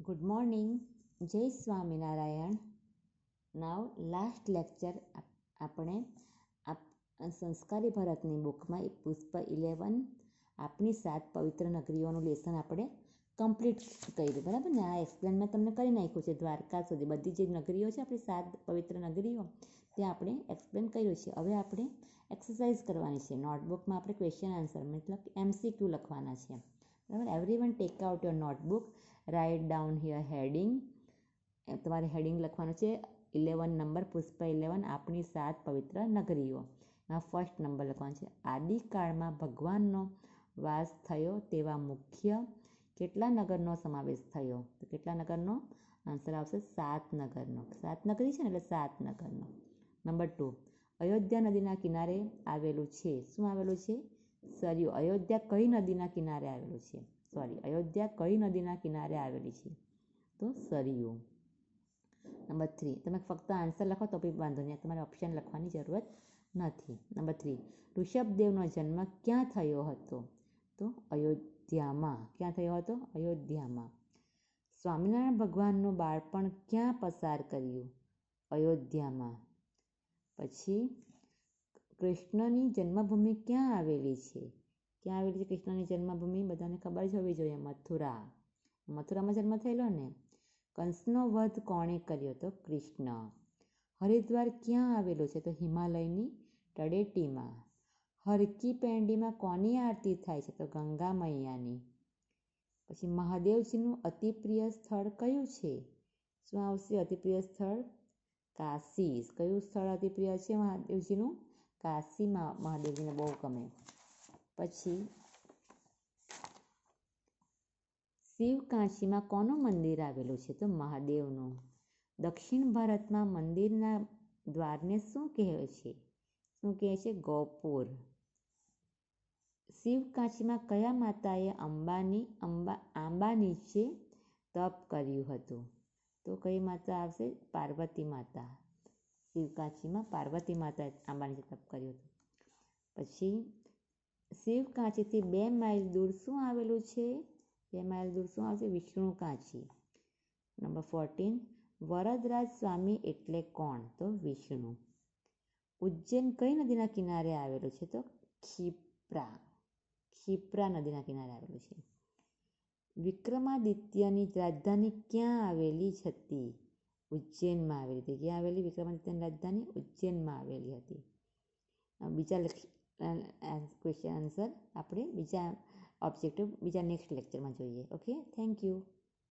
Good morning. જય સ્વામિનારાયણ. નાવ last lecture આપણે સંસ્કારી ભારતની બુકમાં પુષ્પ 11 આપણી 7 પવિત્ર નગરીઓનું લેસન આપણે કમ્પ્લીટ કર્યું, બરાબર ને? આ એક્સપ્લેન મેં તમને કરી નાખ્યું છે. દ્વારકા સુધી બધી જે નગરીઓ છે, આપણી 7 પવિત્ર નગરીઓ, ત્યાં આપણે એક્સપ્લેન કર્યું છે. હવે આપણે એક્સરસાઇઝ કરવાની છે. નોટબુકમાં આપણે ક્વેશ્ચન આન્સર મતલબ MCQ લખવાના છે, બરાબર? Everyone take out your notebook, write down here heading. તમારે હેડિંગ લખવાનું છે 11 નંબર, પુષ્પ 11 આપણી 7 પવિત્ર નગરીઓ. ફર્સ્ટ નંબર લખવાનો છે, આદિકાળમાં ભગવાનનો વાસ થયો તેવા મુખ્ય કેટલા નગરનો સમાવેશ થયો? તો કેટલા નગરનો આન્સર આવશે? 7 નગરનો. 7 નગરી છે ને, એટલે 7 નગરનો. નંબર 2, અયોધ્યા નદીના કિનારે આવેલું છે. શું આવેલું છે? સરયુ. અયોધ્યા કઈ નદીના કિનારે આવેલું છે? અયોધ્યા કઈ નદીના કિનારે આવેલી છે? તો સરયુ. નંબર 3, તમે ફક્ત આન્સર લખો તો બી વાંધો નહીં, તમારે ઓપ્શન લખવાની જરૂરત નથી. નંબર 3, ઋષભદેવનો જન્મ ક્યાં થયો હતો? તો અયોધ્યામાં. ક્યાં થયો હતો? અયોધ્યામાં. સ્વામિનારાયણ ભગવાનનું બાળપણ ક્યાં પસાર કર્યું? અયોધ્યામાં. પછી કૃષ્ણની જન્મભૂમિ ક્યાં આવેલી છે? ક્યાં આવેલી છે કૃષ્ણની જન્મભૂમિ? બધાને ખબર જ હોવી જોઈએ, મથુરા. મથુરામાં જન્મ થયેલો ને. કંસનો વધ કોણે કર્યો? તો કૃષ્ણ. હરિદ્વાર ક્યાં આવેલું છે? તો હિમાલયની તળેટીમાં. હરકી પેંડીમાં કોની આરતી થાય છે? તો ગંગા મૈયાની. પછી મહાદેવજીનું અતિપ્રિય સ્થળ કયું છે? શું આવશે અતિપ્રિય સ્થળ? કાશી. કયું સ્થળ અતિપ્રિય છે મહાદેવજીનું? કાશીમાં મહાદેવજીને બહુ ગમે. પછી શિવકાશીમાં કોનું મંદિર આવેલું છે? તો મહાદેવનું. દક્ષિણ ભારતમાં મંદિરના દ્વારને શું કહે છે? શું કહે છે? ગોપુર. શિવકાશીમાં કયા માતાએ આંબા નીચે તપ કર્યું હતું? તો કઈ માતા આવશે? પાર્વતી માતા. શિવકાશીમાં પાર્વતી માતાએ આંબા નીચે તપ કર્યું હતું. પછી શિવકાશીથી 2 માઇલ દૂર શું આવેલું છે? 2 માઇલ દૂર શું આવશે? વિષ્ણુકાશી. નંબર 14, વરદરાજ સ્વામી એટલે કોણ? તો વિષ્ણુ. ઉજ્જૈન કઈ નદીના કિનારે આવેલું છે? તો ક્ષિપ્રા. ક્ષિપ્રા નદીના કિનારે આવેલું છે. વિક્રમાદિત્યની રાજધાની ક્યાં આવેલી હતી? ઉજ્જૈનમાં આવેલી હતી. ક્યાં આવેલી વિક્રમાદિત્યની રાજધાની? ઉજ્જૈનમાં આવેલી હતી. બીજા ક્વેશ્ચન આન્સર આપણે બીજા ઓબ્જેક્ટિવ બીજા નેક્સ્ટ લેક્ચરમાં જોઈએ. Okay, thank you.